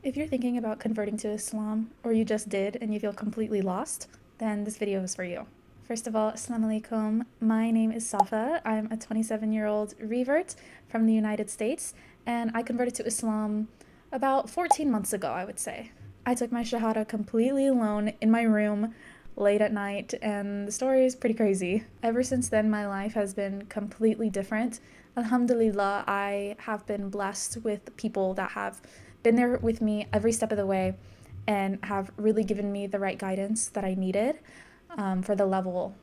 If you're thinking about converting to Islam, or you just did and you feel completely lost, then this video is for you. First of all, Assalamu alaikum. My name is Safa. I'm a 27-year-old revert from the United States, and I converted to Islam about 14 months ago, I would say. I took my Shahada completely alone in my room late at night, and the story is pretty crazy. Ever since then, my life has been completely different. Alhamdulillah, I have been blessed with people that have been there with me every step of the way and have really given me the right guidance that I needed for the level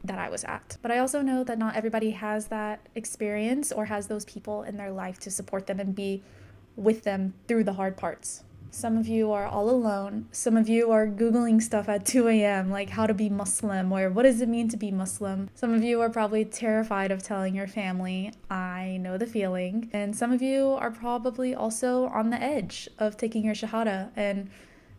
that I was at. But I also know that not everybody has that experience or has those people in their life to support them and be with them through the hard parts. Some of you are all alone. Some of you are Googling stuff at 2 a.m., like how to be Muslim or what does it mean to be Muslim. Some of you are probably terrified of telling your family. I know the feeling. And some of you are probably also on the edge of taking your Shahada and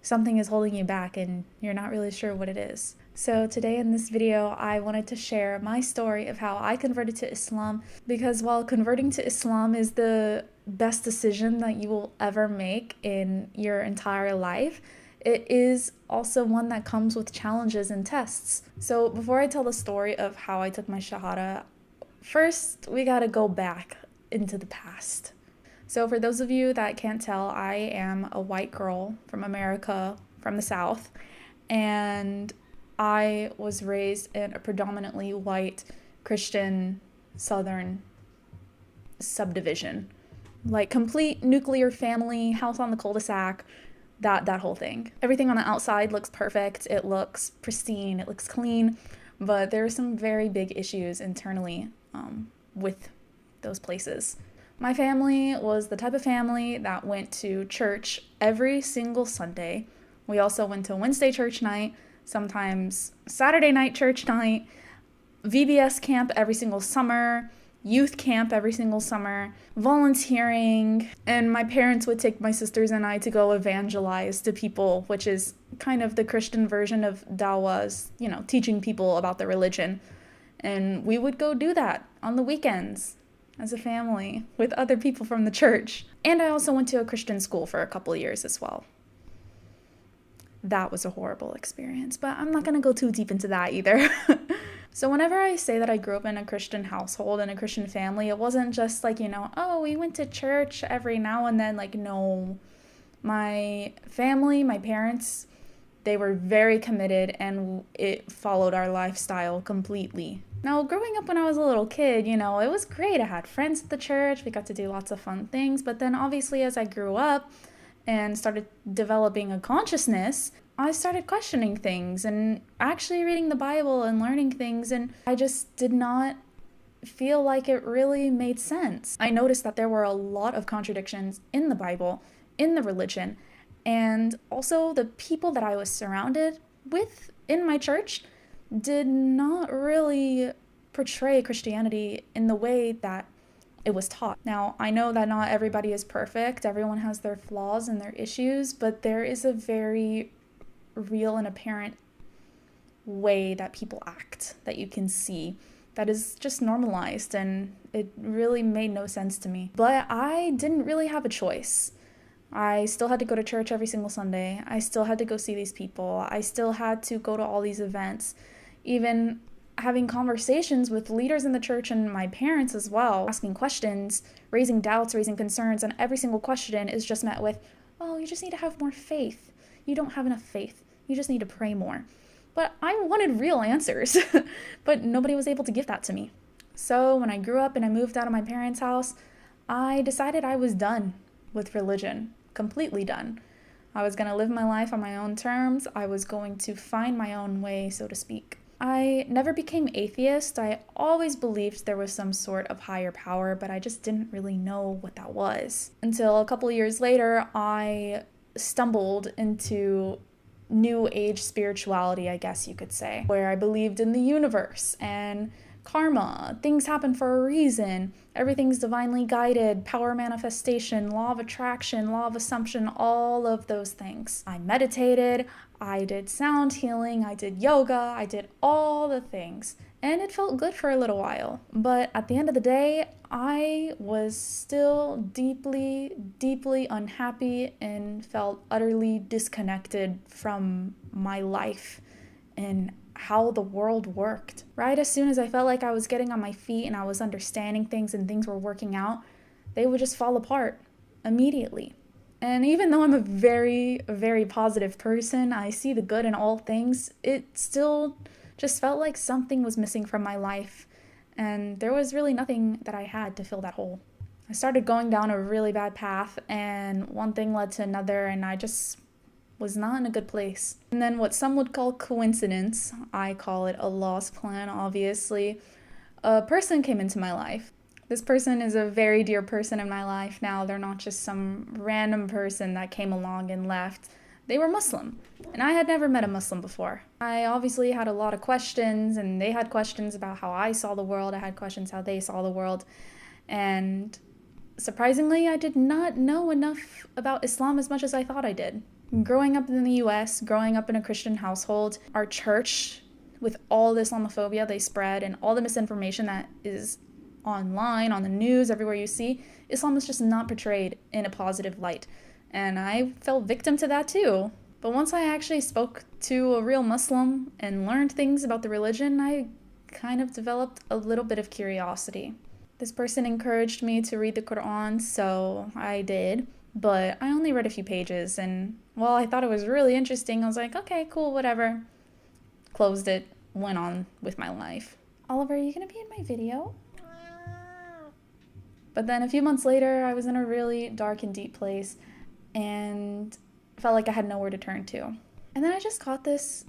something is holding you back and you're not really sure what it is. So today in this video, I wanted to share my story of how I converted to Islam, because while converting to Islam is the best decision that you will ever make in your entire life, it is also one that comes with challenges and tests. So before I tell the story of how I took my Shahada, first we gotta go back into the past. So for those of you that can't tell, I am a white girl from America, from the South, and I was raised in a predominantly white Christian Southern subdivision. Like complete nuclear family, house on the cul-de-sac, that whole thing. Everything on the outside looks perfect, it looks pristine, it looks clean, but there are some very big issues internally with those places. My family was the type of family that went to church every single Sunday. We also went to Wednesday church night, sometimes Saturday night church night, VBS camp every single summer, youth camp every single summer, volunteering, and my parents would take my sisters and I to go evangelize to people, which is kind of the Christian version of dawahs, teaching people about the religion. And we would go do that on the weekends as a family with other people from the church. And I also went to a Christian school for a couple of years as well. That was a horrible experience, but I'm not gonna go too deep into that either. So whenever I say that I grew up in a Christian household and a Christian family, it wasn't just like, oh, we went to church every now and then. Like, no. My family, my parents, they were very committed and it followed our lifestyle completely. Now, growing up when I was a little kid, it was great. I had friends at the church. We got to do lots of fun things. But then obviously as I grew up and started developing a consciousness, I started questioning things and actually reading the Bible and learning things, and I just did not feel like it really made sense. I noticed that there were a lot of contradictions in the Bible, in the religion, and also the people that I was surrounded with in my church did not really portray Christianity in the way that it was taught. Now, I know that not everybody is perfect, everyone has their flaws and their issues, but there is a very real and apparent way that people act that you can see that is just normalized, and it really made no sense to me. But I didn't really have a choice. I still had to go to church every single Sunday. I still had to go see these people. I still had to go to all these events, even having conversations with leaders in the church and my parents as well, asking questions, raising doubts, raising concerns, and every single question is just met with, oh, you just need to have more faith. You don't have enough faith. You just need to pray more. But I wanted real answers, but nobody was able to give that to me. So when I grew up and I moved out of my parents' house, I decided I was done with religion, completely done. I was going to live my life on my own terms. I was going to find my own way, so to speak. I never became atheist. I always believed there was some sort of higher power, but I just didn't really know what that was. Until a couple of years later, I stumbled into New Age spirituality, I guess you could say, where I believed in the universe and karma, things happen for a reason, everything's divinely guided, power manifestation, law of attraction, law of assumption, all of those things. I meditated, I did sound healing, I did yoga, I did all the things. And it felt good for a little while. But at the end of the day, I was still deeply, deeply unhappy and felt utterly disconnected from my life and how the world worked. Right as soon as I felt like I was getting on my feet and I was understanding things and things were working out, they would just fall apart immediately. And even though I'm a very, very positive person, I see the good in all things, it still just felt like something was missing from my life, and there was really nothing that I had to fill that hole. I started going down a really bad path, and one thing led to another, and I just was not in a good place. And then what some would call coincidence, I call it Allah's plan, obviously, a person came into my life. This person is a very dear person in my life now. They're not just some random person that came along and left. They were Muslim, and I had never met a Muslim before. I obviously had a lot of questions, and they had questions about how I saw the world. I had questions how they saw the world, and surprisingly, I did not know enough about Islam as much as I thought I did. Growing up in the US, growing up in a Christian household, our church, with all the Islamophobia they spread and all the misinformation that is online, on the news, everywhere you see, Islam is just not portrayed in a positive light. And I fell victim to that too. But once I actually spoke to a real Muslim and learned things about the religion, I kind of developed a little bit of curiosity. This person encouraged me to read the Quran, so I did. But I only read a few pages, and while I thought it was really interesting, I was like, okay, cool, whatever. Closed it, went on with my life. Oliver, are you gonna be in my video? But then a few months later, I was in a really dark and deep place, and felt like I had nowhere to turn to. And then I just got this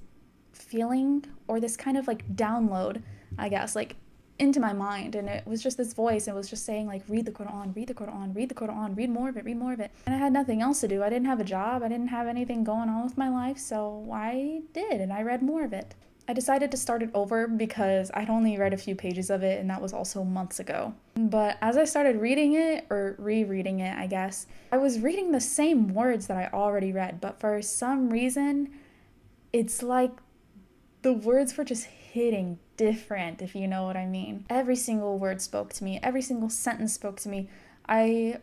feeling, or this kind of like download, I guess, like into my mind. And it was just this voice. It was just saying like, read the Quran, read the Quran, read the Quran, read more of it, read more of it. And I had nothing else to do. I didn't have a job. I didn't have anything going on with my life. So I did, and I read more of it. I decided to start it over because I'd only read a few pages of it, and that was also months ago. But as I started reading it, or rereading it, I guess, I was reading the same words that I already read, but for some reason, it's like the words were just hitting different, if you know what I mean. Every single word spoke to me. Every single sentence spoke to me. I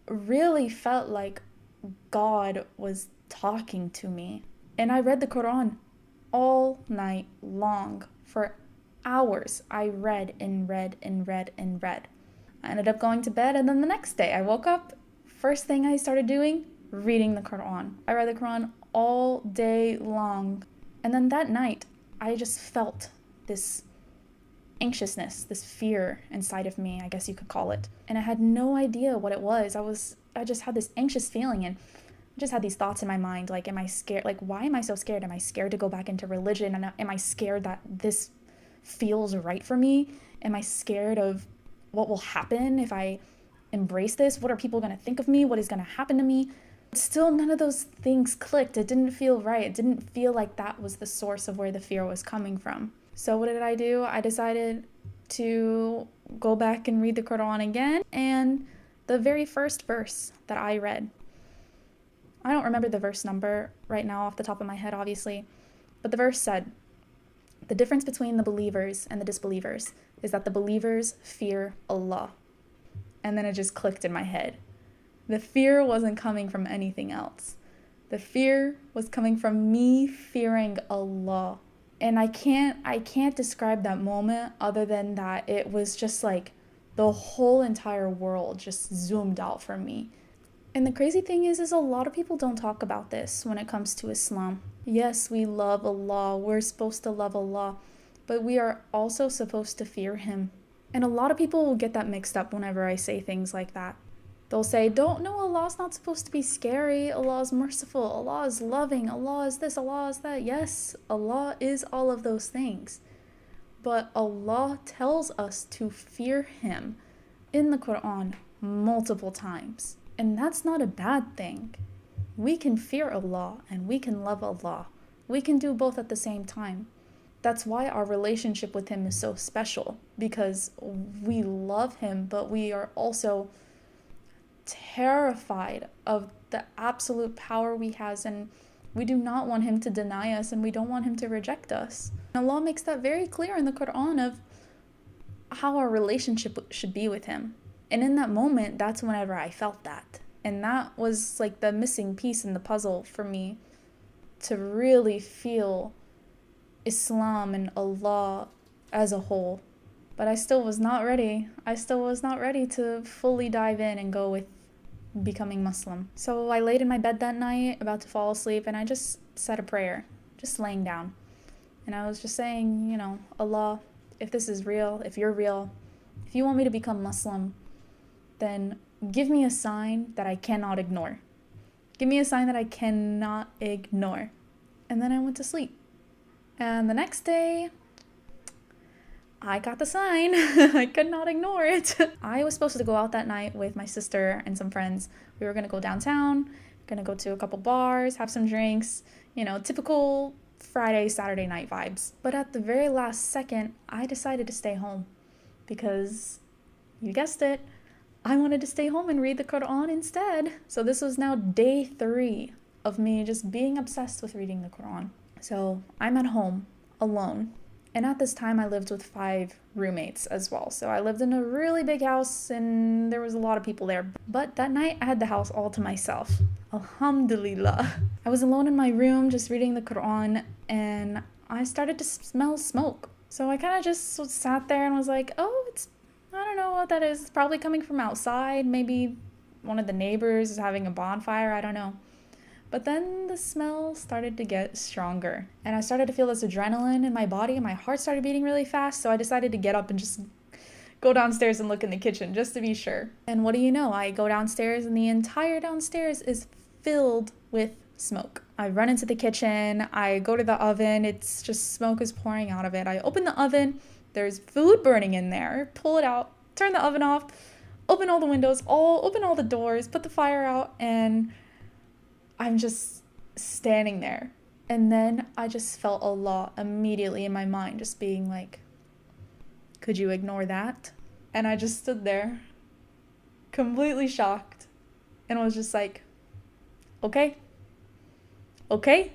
really felt like God was talking to me. And I read the Quran all night long. For hours, I read and read and read and read. I ended up going to bed, and then the next day I woke up. First thing I started doing, reading the Quran. I read the Quran all day long. And then that night, I just felt this anxiousness, this fear inside of me, I guess you could call it. And I had no idea what it was. I just had this anxious feeling, and just had these thoughts in my mind, like, am I scared? Like, why am I so scared? Am I scared to go back into religion? And am I scared that this feels right for me? Am I scared of what will happen if I embrace this? What are people going to think of me? What is going to happen to me? But still, none of those things clicked. It didn't feel right. It didn't feel like that was the source of where the fear was coming from. So what did I do? I decided to go back and read the Quran again. And the very first verse that I read, I don't remember the verse number right now off the top of my head, obviously, but the verse said, the difference between the believers and the disbelievers is that the believers fear Allah. And then it just clicked in my head. The fear wasn't coming from anything else. The fear was coming from me fearing Allah. And I can't describe that moment other than that it was just like the whole entire world just zoomed out from me. And the crazy thing is a lot of people don't talk about this when it comes to Islam. Yes, we love Allah. We're supposed to love Allah. But we are also supposed to fear Him. And a lot of people will get that mixed up whenever I say things like that. They'll say, no, Allah's not supposed to be scary. Allah is merciful. Allah is loving. Allah is this. Allah is that. Yes, Allah is all of those things. But Allah tells us to fear Him in the Quran multiple times. And that's not a bad thing. We can fear Allah and we can love Allah. We can do both at the same time. That's why our relationship with him is so special, because we love him, but we are also terrified of the absolute power he has, and we do not want him to deny us, and we don't want him to reject us. Allah makes that very clear in the Quran of how our relationship should be with him. And in that moment, that's whenever I felt that. And that was like the missing piece in the puzzle for me to really feel Islam and Allah as a whole. But I still was not ready. I still was not ready to fully dive in and go with becoming Muslim. So I laid in my bed that night, about to fall asleep, and I just said a prayer, just laying down. And I was just saying, you know, Allah, if this is real, if you're real, if you want me to become Muslim, then give me a sign that I cannot ignore. Give me a sign that I cannot ignore. And then I went to sleep. And the next day, I got the sign. I could not ignore it. I was supposed to go out that night with my sister and some friends. We were going to go downtown, going to go to a couple bars, have some drinks, you know, typical Friday, Saturday night vibes. But at the very last second, I decided to stay home because, you guessed it, I wanted to stay home and read the Quran instead. So this was now day 3 of me just being obsessed with reading the Quran. So I'm at home alone. And at this time, I lived with 5 roommates as well. So I lived in a really big house and there was a lot of people there. But that night, I had the house all to myself. Alhamdulillah. I was alone in my room just reading the Quran and I started to smell smoke. So I kind of just sat there and was like, oh, I don't know what that is. It's probably coming from outside. Maybe one of the neighbors is having a bonfire. I don't know. But then the smell started to get stronger and I started to feel this adrenaline in my body and my heart started beating really fast. So I decided to get up and just go downstairs and look in the kitchen just to be sure. And what do you know? I go downstairs and the entire downstairs is filled with smoke. I run into the kitchen. I go to the oven. It's just smoke is pouring out of it. I open the oven. There's food burning in there. Pull it out. Turn the oven off. Open all the windows. Open all the doors. Put the fire out and I'm just standing there. And then I just felt Allah immediately in my mind just being like, could you ignore that? And I just stood there completely shocked and was just like, okay. I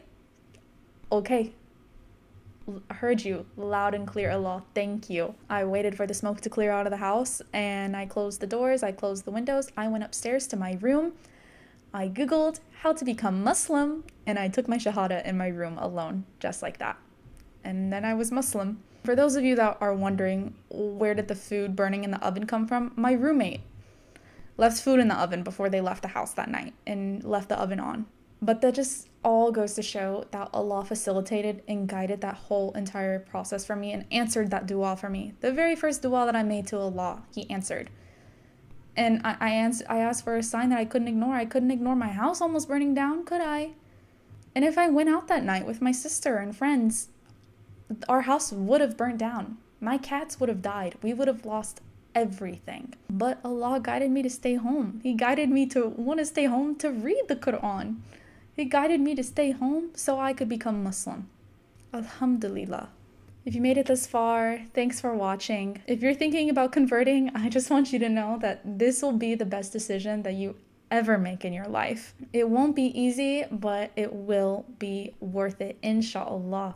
heard you loud and clear, Allah. Thank you. I waited for the smoke to clear out of the house and I closed the doors. I closed the windows. I went upstairs to my room. I Googled how to become Muslim and I took my Shahada in my room alone, just like that. And then I was Muslim. For those of you that are wondering, where did the food burning in the oven come from? My roommate left food in the oven before they left the house that night and left the oven on. But that just all goes to show that Allah facilitated and guided that whole entire process for me and answered that dua for me. The very first dua that I made to Allah, He answered. And I asked for a sign that I couldn't ignore. I couldn't ignore my house almost burning down, could I? And if I went out that night with my sister and friends, our house would have burnt down. My cats would have died. We would have lost everything. But Allah guided me to stay home. He guided me to want to stay home to read the Quran. He guided me to stay home so I could become Muslim. Alhamdulillah. If you made it this far, thanks for watching. If you're thinking about converting, I just want you to know that this will be the best decision that you ever make in your life. It won't be easy, but it will be worth it, inshallah.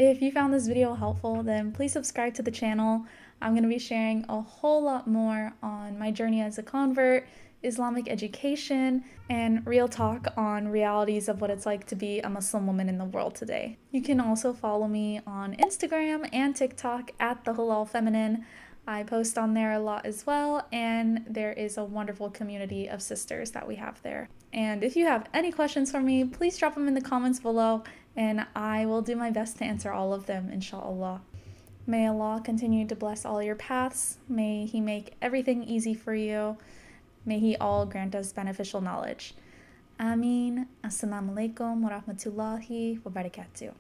If you found this video helpful, then please subscribe to the channel. I'm going to be sharing a whole lot more on my journey as a convert, Islamic education, and real talk on realities of what it's like to be a Muslim woman in the world today. You can also follow me on Instagram and TikTok at The Halal Feminine. I post on there a lot as well, and there is a wonderful community of sisters that we have there. And if you have any questions for me, please drop them in the comments below, and I will do my best to answer all of them, inshallah. May Allah continue to bless all your paths. May He make everything easy for you. May He all grant us beneficial knowledge. Ameen. Assalamu alaikum wa rahmatullahi wa barakatuh.